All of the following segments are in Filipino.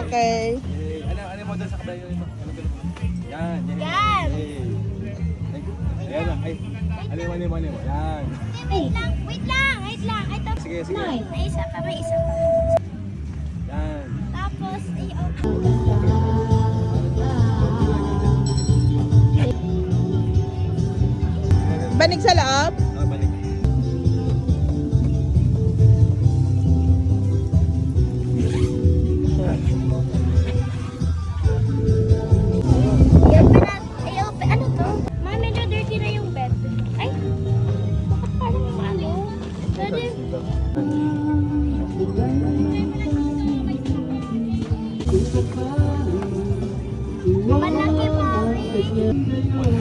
Okay. Ano mo doon sa kabayo ito? Yan. Yan. Ayan lang. Ay, ano mo. Yan. Wait lang. Ito. Sige. May isa pa. Yan. Tapos, Banig sa loob? Balik. ano to? Ma, medyo dirty na yung bed. Ay, bakit parang ano? Pwede. Malaki, Mami.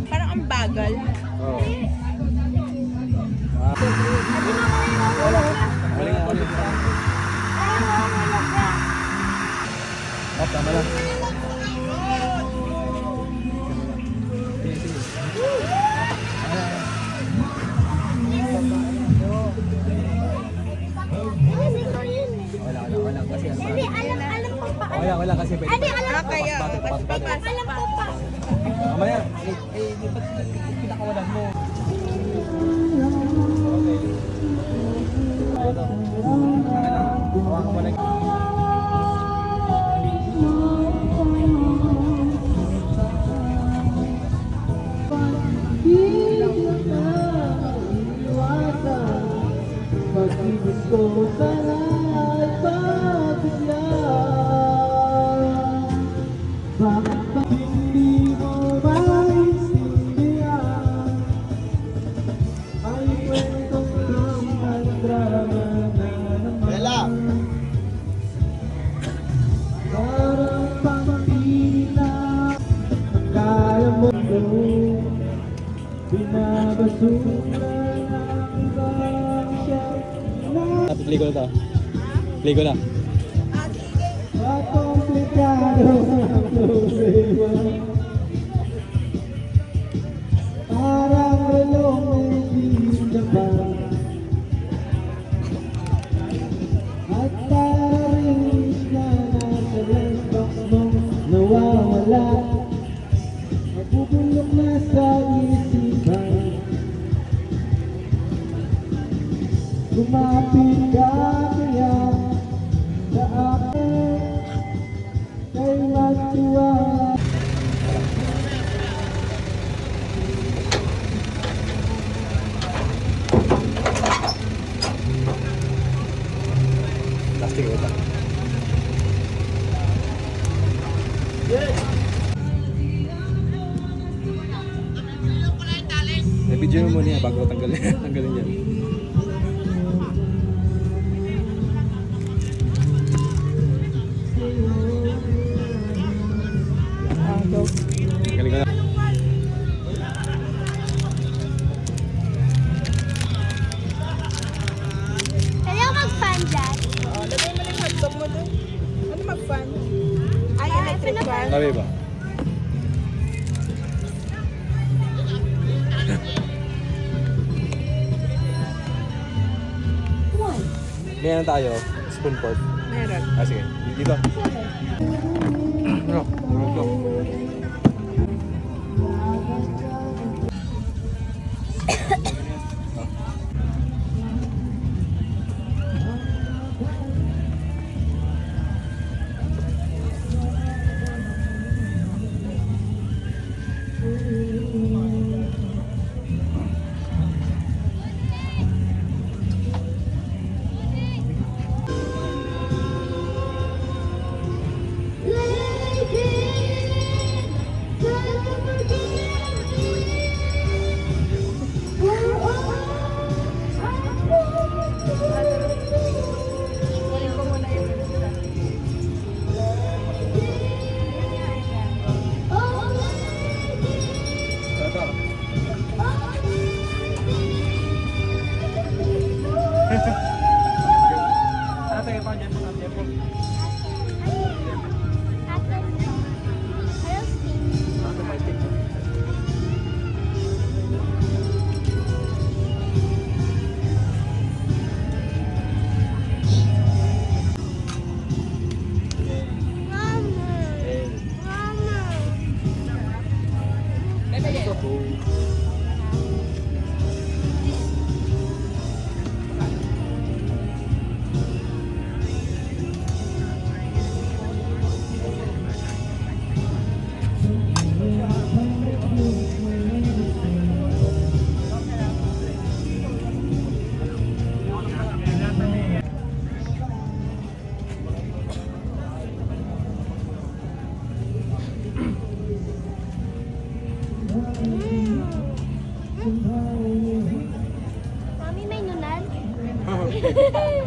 Parang ang bagal. Oo. Balik. Tama lang. Wala kasi Hindi, alam ko pa. wala kasi pwede. Hindi, alam ko Kaya, Alam ko pa. Mamaya, ba't pinakawalan mo? Okay. Ito. Hawakan mo lang. Pag-ibig ko sana'y pabigyan. Bakit ba hindi mo maintindihan? Ay kwentong nagdrama na naman. Parang pangpina ang kaya mo binabasura ng ibang siya. Play ko na to. Play ko na. Komplikado ang problema. Parang relong may binaban. At tarinig na nasa lunchbox mo nawawala. Mabubulok na sa isipan. Kumapit ka kaya sa akin kay magtiwala. Plastic ito. Video mo muna yan bago tanggalin yan. Galing ka na. Pwede ako mag-fan dyan. Lagay mo lang yung hotdog mo doon. Ano mag-fan? Ay, electric fan. Sabi ba? Ganyan tayo. Spoon pork. Meron. Sige. Dito. Ano? Dito.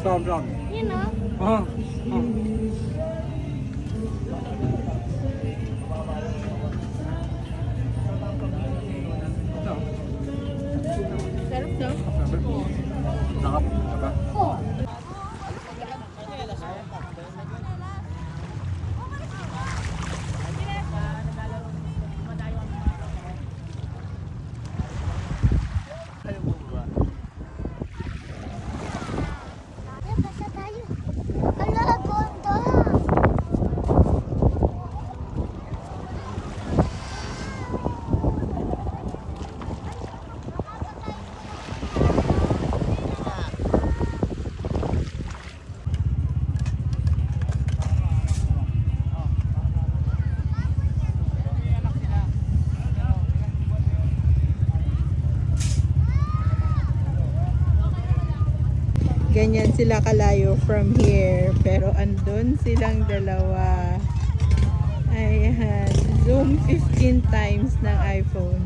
Brown, brown. You know? Oh. Oh. Ito. Sarap no? Sarap. Diba? Ayan, basta tayo. Ala, ganda. Ganyan sila kalayo from here. Pero andun silang dalawa. Ayan. Zoom 15 times ng iPhone.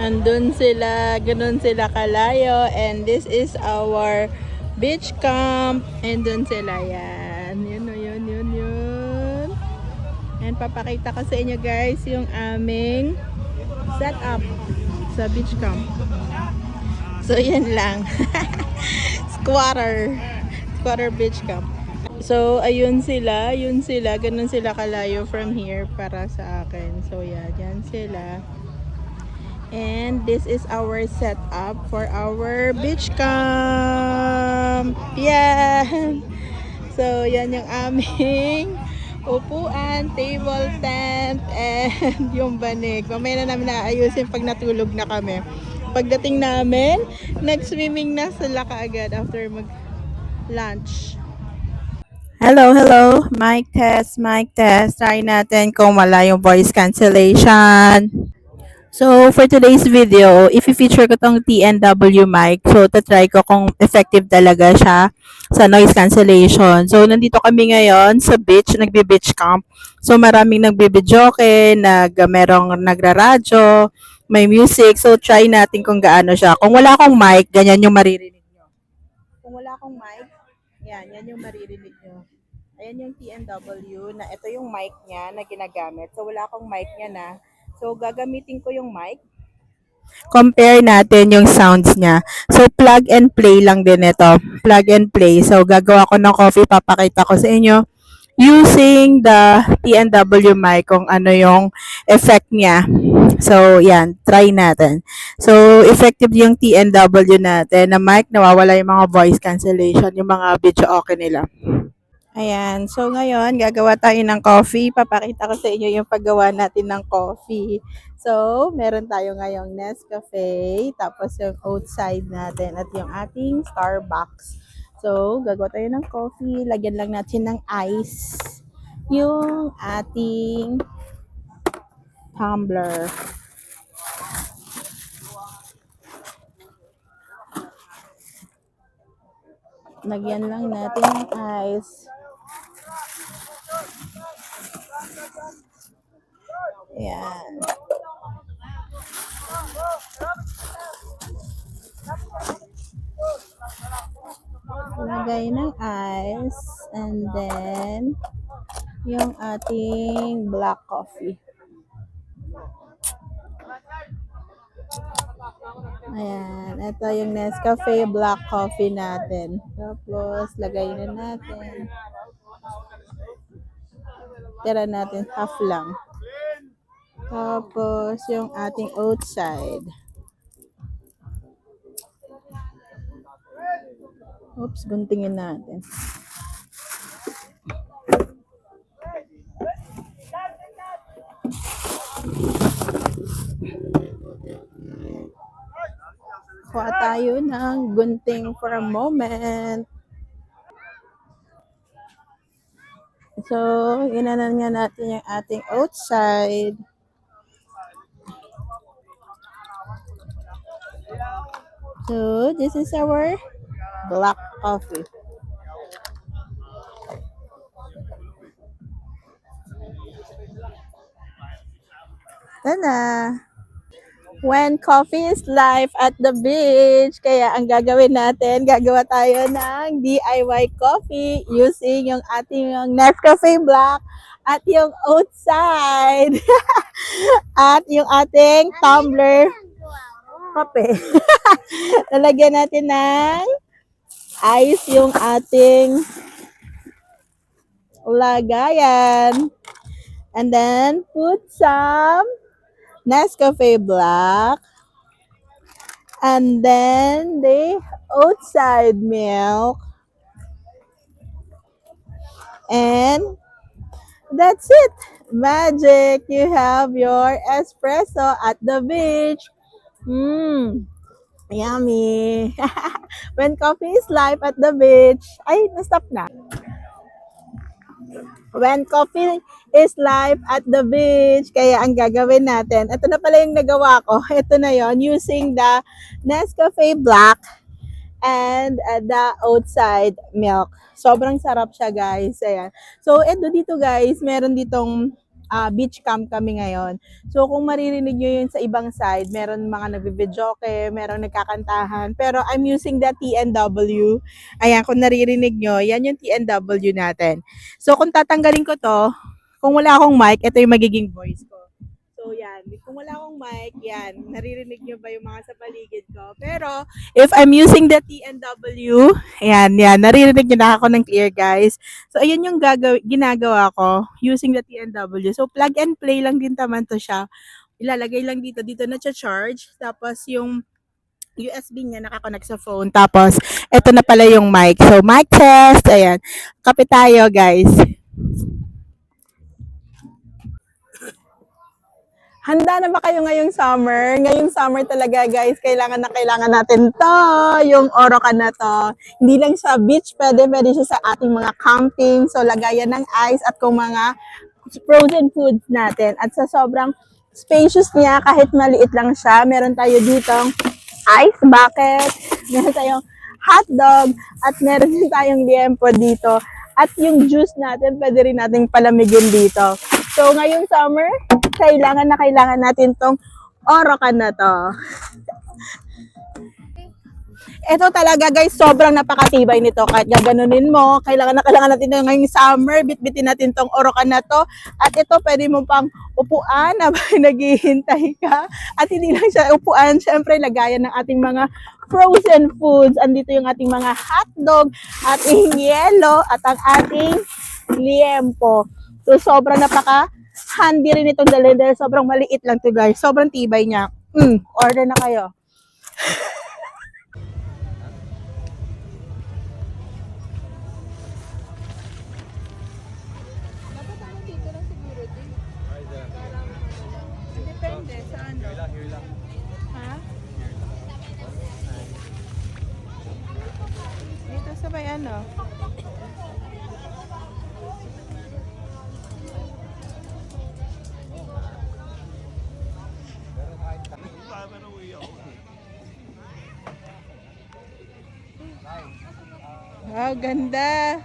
Andun sila, ganun sila kalayo, and this is our beach camp. And dun sila, yan. Yun, o, yun, yun, yun. And papakita ko sa inyo guys yung aming setup sa beach camp. So yan lang. Squatter beach camp. So ayun sila, ganun sila kalayo from here para sa akin. So yan sila. And this is our setup for our beach camp. Yan. So yan yung aming upuan, table, tent, and yung banig. Mamaya na namin naayusin pag natulog na kami. Pagdating namin, nag-swimming na sila kaagad after mag-lunch. Hello, hello. Mic test, mic test. Try natin kung wala yung voice cancellation. So, for today's video, i-feature ko tong TNW mic. So, tatry ko kung effective talaga siya sa noise cancellation. So, nandito kami ngayon sa beach, nagbe-beach camp. So, maraming nagbe-videoke, merong nagraradyo, may music. So, try natin kung gaano siya. Kung wala akong mic, ganyan yung maririnig nyo. Kung wala akong mic, yan yung maririnig nyo. Ayan yung TNW na ito yung mic niya na ginagamit. So, wala akong mic niya na. So, gagamitin ko yung mic. Compare natin yung sounds niya. So, plug and play lang din ito. Plug and play. So, gagawa ko ng coffee. Papakita ko sa inyo using the TNW mic kung ano yung effect niya. So, yan. Try natin. So, effective yung TNW natin na mic. Nawawala yung mga voice cancellation, yung mga video okay nila. Ayan. So, ngayon, gagawa tayo ng coffee. Papakita ko sa inyo yung paggawa natin ng coffee. So, meron tayo ngayong Nescafe, tapos yung outside natin, at yung ating Starbucks. So, gagawa tayo ng coffee. Lagyan lang natin ng ice yung ating tumbler. Lagyan lang natin ng ice. Ayan. Lagay ng ice, and then yung ating black coffee. Ayan, ito yung Nescafe black coffee natin. Tapos lagay na natin. Tira natin half lang. Tapos yung ating outside. Oops, guntingin natin. Kuha tayo ng gunting for a moment. So, inanan nga natin yung ating outside. So, this is our black coffee. Tana! When coffee is life at the beach. Kaya ang gagawin natin, gagawa tayo ng DIY coffee using yung ating yung Nescafe Black at yung outside. At yung ating tumbler kape. Lalagyan natin ng ice yung ating lagayan. And then put some Nescafe Black. And then the outside milk. And that's it. Magic. You have your espresso at the beach. Yummy. When coffee is life at the beach. Ay, na-stop na. When coffee is life at the beach. Kaya ang gagawin natin, ito na pala yung nagawa ko. Ito na yon using the Nescafe Black and the outside milk. Sobrang sarap siya, guys. Ayan. So, ito dito, guys, meron ditong beach camp kami ngayon. So, kung maririnig nyo yun sa ibang side, meron mga nagbe-videoke, meron nagkakantahan. Pero I'm using the TNW. Ayan, kung naririnig nyo, yan yung TNW natin. So, kung tatanggalin ko to, kung wala akong mic, ito yung magiging voice ko. So, yan. Kung wala akong mic, yan. Naririnig nyo ba yung mga sa paligid ko? Pero, if I'm using the TNW, yan. Naririnig nyo na ako ng clear, guys. So, ayan yung ginagawa ko using the TNW. So, plug and play lang din naman to siya. Ilalagay lang dito. Dito na charge. Tapos, yung USB niya nakakonect sa phone. Tapos, eto na pala yung mic. So, mic test. Ayan. Kapit tayo, guys. Handa na ba kayo ngayong summer? Ngayong summer talaga, guys, kailangan natin to, yung Orocan na to. Hindi lang sa beach, pwede siya sa ating mga camping. So, lagayan ng ice at kung mga frozen foods natin. At sa sobrang spacious niya, kahit maliit lang siya, meron tayo ditong ice bucket, meron tayong hot dog, at meron din tayong liempo dito. At yung juice natin, pwede rin nating palamigin dito. So, ngayong summer, kailangan natin tong Orocan na to. Ito talaga, guys, sobrang napakatibay nito. Kahit gaganunin mo, kailangan natin ito ngayong summer. Bitbitin natin tong Orocan na to. At ito, pwede mo pang upuan na naghihintay ka. At hindi lang siya upuan, syempre, lagayan ng ating mga frozen foods. Andito yung ating mga hotdog, ating yelo, at ang ating liempo. So, sobrang handy rin itong dalhin dahil sobrang maliit lang to, guys. Sobrang tibay niya. Order na kayo. Dapat ano dito lang siguro din. Depende sa ano. Here lang. Ha? Dito sa may ano. Wow, ganda.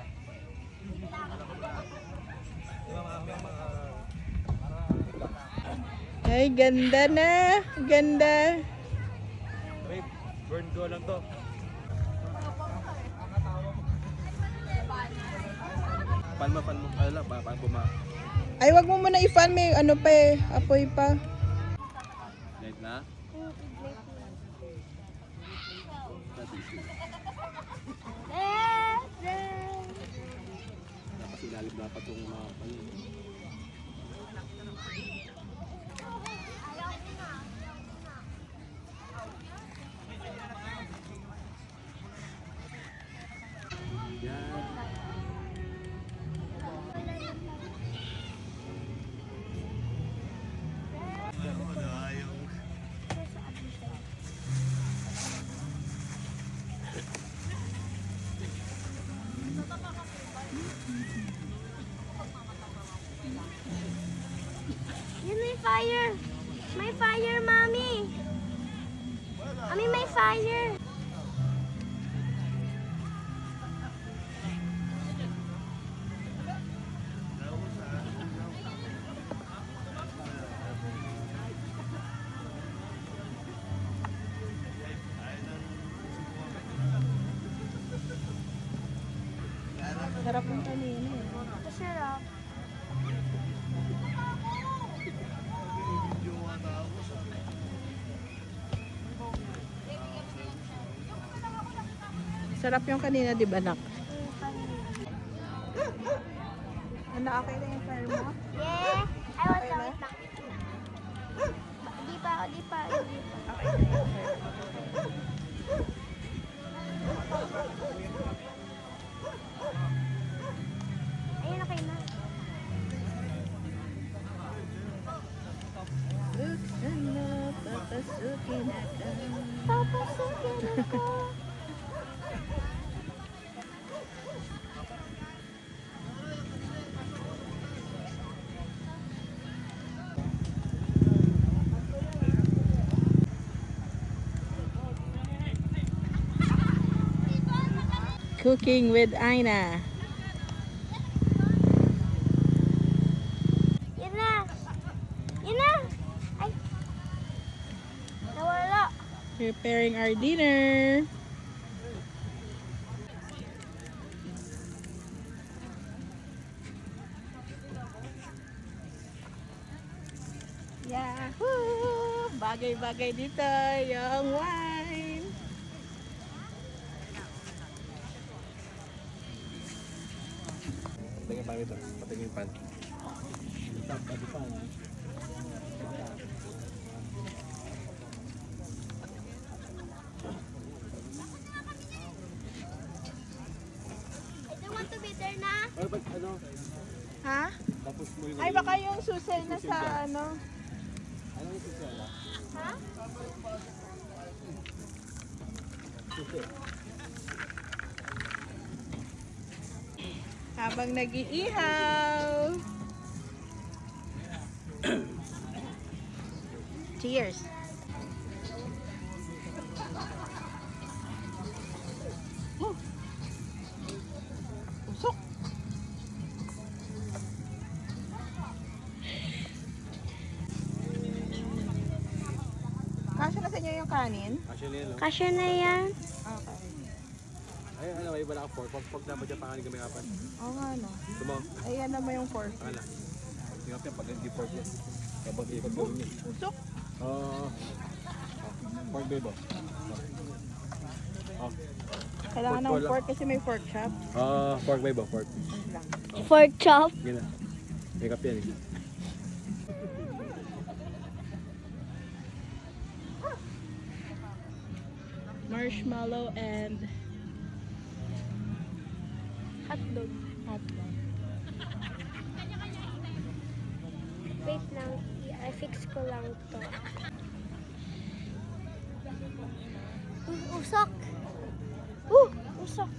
Ay, ganda na. Ganda. Wait, burn ko lang to. Pan mo. Ala, paano buma? Ay, wag mo muna i-fan. May ano pa eh. Apoy pa. Light na? Dapat ilalim dapat yung mga Yun, may fire. May fire, mommy. Mommy, may fire. Sarap yung kanina eh. Masarap. Sarap yung kanina, di ba, nak? Yung kanina. Ano, okay na yung fire mo? Yeah! Ay, wait lang, wait lang. Di pa. Okay na yung fire mo. Ayun, okay na. Buksan mo, papasukin ako. Papasukin ako. Cooking with Aina. Yan na. Yan na. Ay. Nawala. Preparing our dinner. Yahoo! Bagay-bagay dito yung wine. Patingin pan ito. Patingin pan. I don't want to be there na. Ano? Ha? Tapos mo yung... Ay, baka yung susi na sa ano. Ano yung susunod? Ha? Susi. Habang nag-iihaw. Cheers. Usok. Kasya na sa inyo yung kanin? Actually, ano? Kasya na yan. Okay. Ay, ano, may iba na ka pork. Pork dapat dyan panganin kami kapan. Oo nga, no. Tumo. Ayan naman yung pork. Akala. Tingnan yan pag hindi pork yan. Kapag ikot gawin niya. Usok. Pork bebo. Kailangan Pork ng wala. pork kasi may pork chop. Pork bebo, pork. Yun lang. Pork chop. Gina. Ikap yan eh. Marshmallow and Hotdog. hotdog. Wait lang. I-fix ko lang to. Usok. Usok.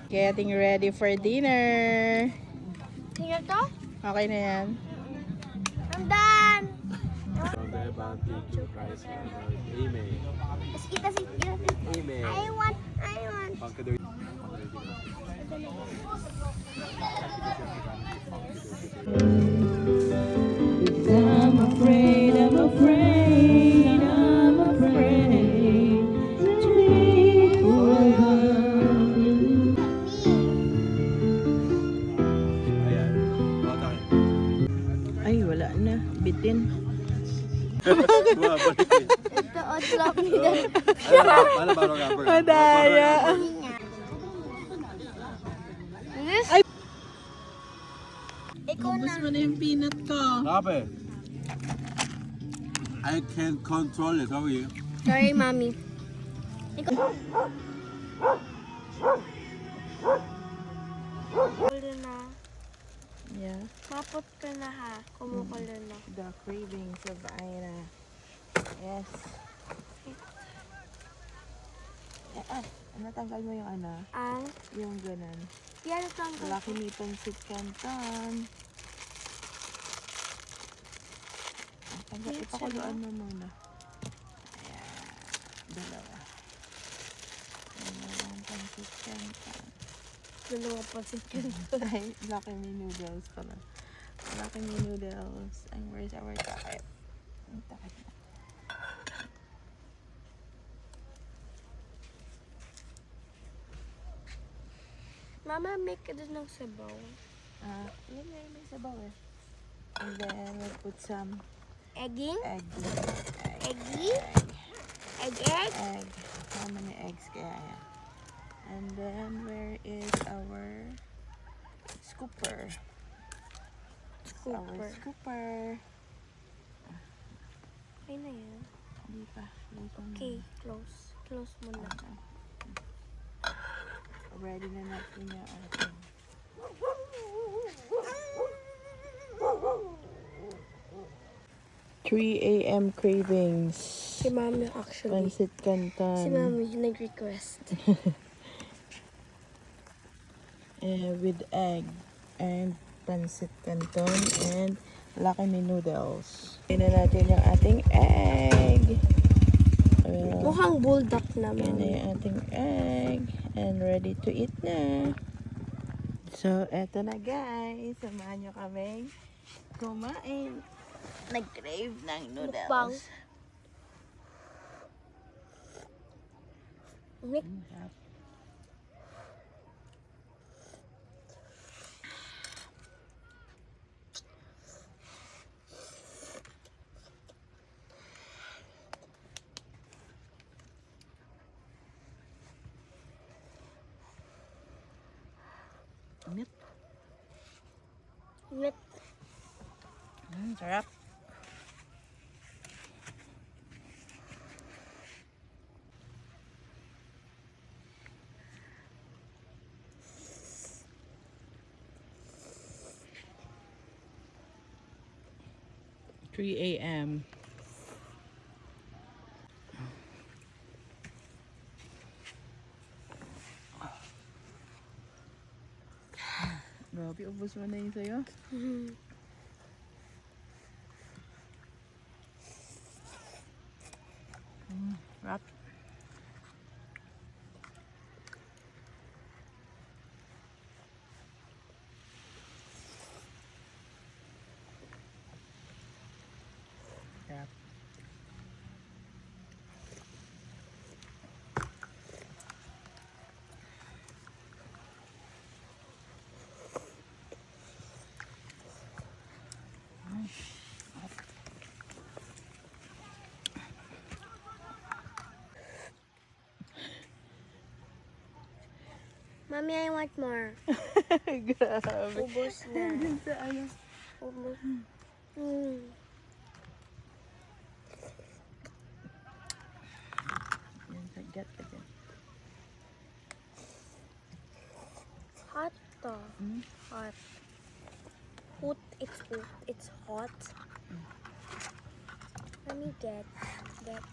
Getting ready for dinner. Tingnan to. Okay na yan. I'm done. From the barbecue rice and amen. Let's eat, let's eat, let's eat. Amen. I want. Pangkadoy. I'm afraid to be Ayan. Tayo. Ay, wala na. Bitin. Balik eh. Ito, otlap nila. Ano ba ang rubber? Madaya. Ay! Ay! Ikaw Ubus na. mo na yung peanut ko. Rabe. I can't control it. Sorry. Sorry, mommy. Ikaw. Kulo na. Yeah. Mapot ka na ha. Kumukulo na. The cravings of Aina. Yes. Natanggal mo yung ano? Ang Yung ganun. yan ito ang Laki nitong sit canton. Yes, Ipakuluan mo muna. Ayan. Dalawa. Dalawang pansit canton. dalawa pa si Ay, Lucky Me noodles pala. Lucky Me noodles. And where's our takip? Ang takip na. Mama, make ka din ng sabaw. May sabaw eh. And then we'll put some Egging? egg. Eggy? Egg? Egg. How many eggs kaya yan? And then where is our scooper? Our scooper. Okay na yan. Hindi pa. Dito na. Okay, close. Close muna. Okay. Ready na natin yung ating. Three a.m. cravings. Si Mami actually. Pansit Canton. Si Mami nag-request. With egg and Pansit Canton and Lucky Me noodles. Tingnan natin yung ating egg. Mukhang bulldog Yan naman. na yung ating egg. And ready to eat na. So, eto na guys. Samahan nyo kami kumain. Nag-crave ng noodles. Mukbang. Nick, Init. Nick. Sarap. Three a.m. Grabe, ubos mo na yun sa'yo. Wrap. Wrap. Mami, I want more. Grabe. Ubus na. Nandun sa ano. Ubus. Yan, sagat ka dyan. Hot to. Hmm? Hot. Hot. It's hot. Let me get here.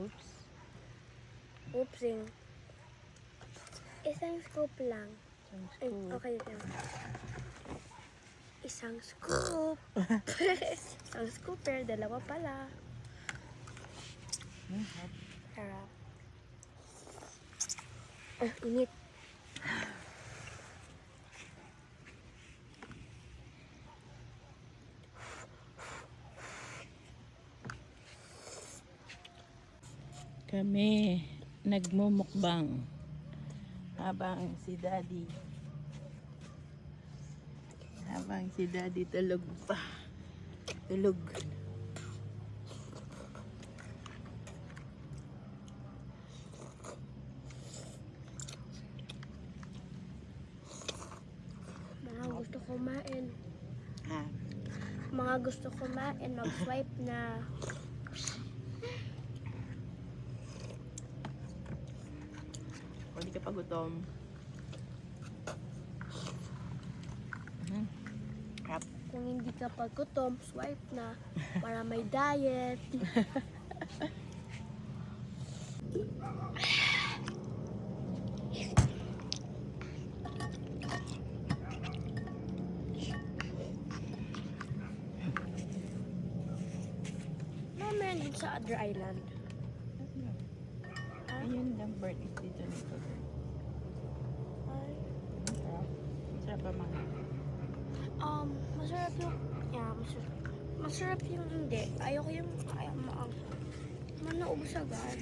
Oops. Oopsing. Isang scoop lang. Sounds Ay, good. okay lang. Isang scoop. Isang scooper, dalawa pala. Hot. Sarap. Init. Kami nagmumukbang habang si Daddy tulog pa. Tulog. Mga gusto kumain. Ha? Mga gusto kumain, mag-swipe na. Kung di ka pa gutom. Crap. Kung hindi ka pa gutom, swipe na. Para may diet. Meron dun sa other island. Ayun lang bird is dito nito. Ay. Sarap. Sarap ba mga? Masarap yung, masarap yung hindi. Ayoko yung, Naubos agad.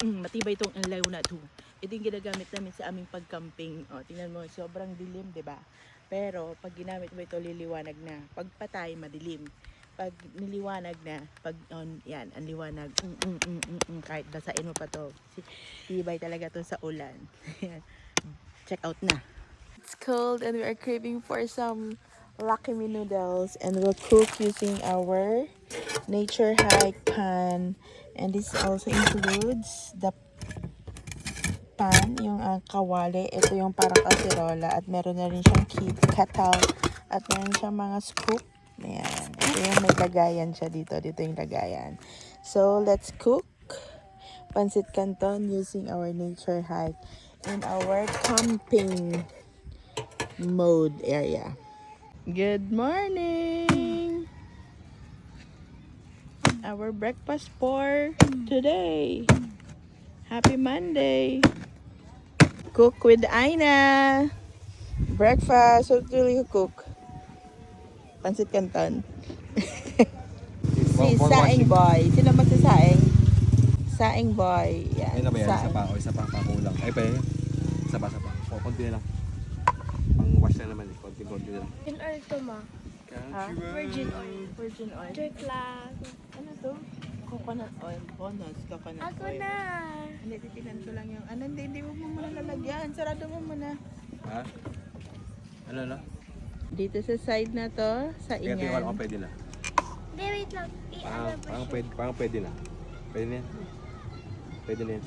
Matibay itong ilaw na to. Ito yung ginagamit namin sa aming pag-camping. O, tingnan mo, sobrang dilim, di ba? Pero, pag ginamit mo ito, liliwanag na. Pag patay, madilim. Pag niliwanag na, pag on, yan, ang liwanag. Kahit basain mo pa to. Tibay talaga to sa ulan. Check out na. It's cold and we are craving for some Lucky Me noodles. And we'll cook using our Nature Hike pan. And this also includes the pan, yung kawali. Ito yung parang kaserola. At meron na rin siyang kettle. At meron siyang mga scoop. Ayan. Ito yung may lagayan siya dito. Dito yung lagayan. So, let's cook pancit canton using our Nature Hike in our camping mode area. Good morning! Our breakfast for today. Happy Monday. Cook with Aina. Breakfast. What will you cook? Pancit canton. Si Saing Boy. Sino magsasaing? Saing Boy. Yan. Ayun na ba yan? Isa Saing. pa. O, isa pa. Pakulang. Ay, pa yun. Isa pa. O, konti na lang. Pang-wash na naman eh. Konti na lang. Virgin oil to, ma. Ha? Virgin oil. Virgin oil. Jerk lang. Ano to? Coconut oil. Bonus. Coconut Ako oil. na. Hindi, titinan ko lang yung... Ano, hindi mo muna lalagyan. Sarado mo muna. Ha? Ano? Dito sa side na to, sa Kaya tingnan ko ingan. pwede na. Hindi, wait lang. I-ano ba siya? Parang pwede na. Pwede na yan. Pwede na yan.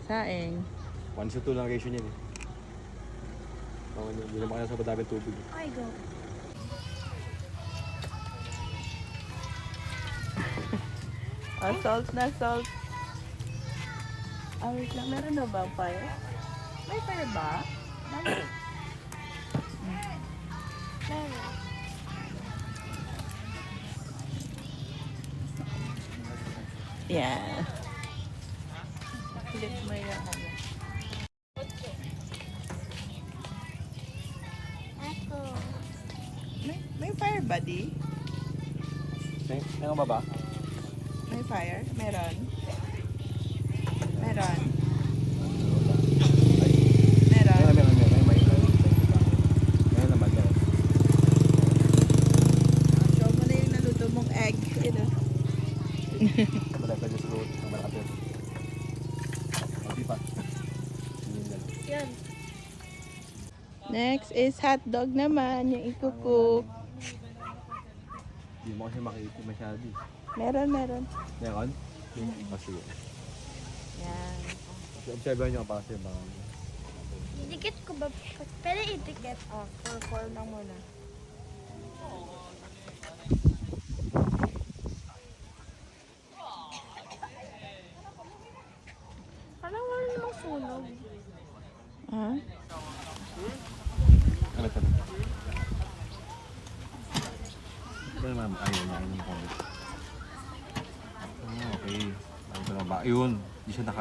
Saing. 1 to 2 lang ratio niyan eh. Hindi naman kaya sa badabing tubig. Okay, go. Oh, salt na salt. Ah, wait lang. Meron na ba fire? May fire ba? Meron. Yeah. Flip mo yung ano. Ako. May fire ba di? Tingnan mo ba? May fire? Meron. Meron. Meron. Meron naman. Show mo na yung naluto mong egg. Ito. Malapit yung fruit. Malapit. Hindi pa. Yan. Next is hot dog naman, yung ikukook. Hindi mo kasi makikita masyado eh. Meron. Meron? O sige. Yan. Observe nyo pa kasi baka. Idikit ko ba? Pwede idikit. Oh, for lang muna. Parang wala namang sunog. Ha? Ano pa? Ito naman, ayaw na. Okay. Ayun, hindi siya naka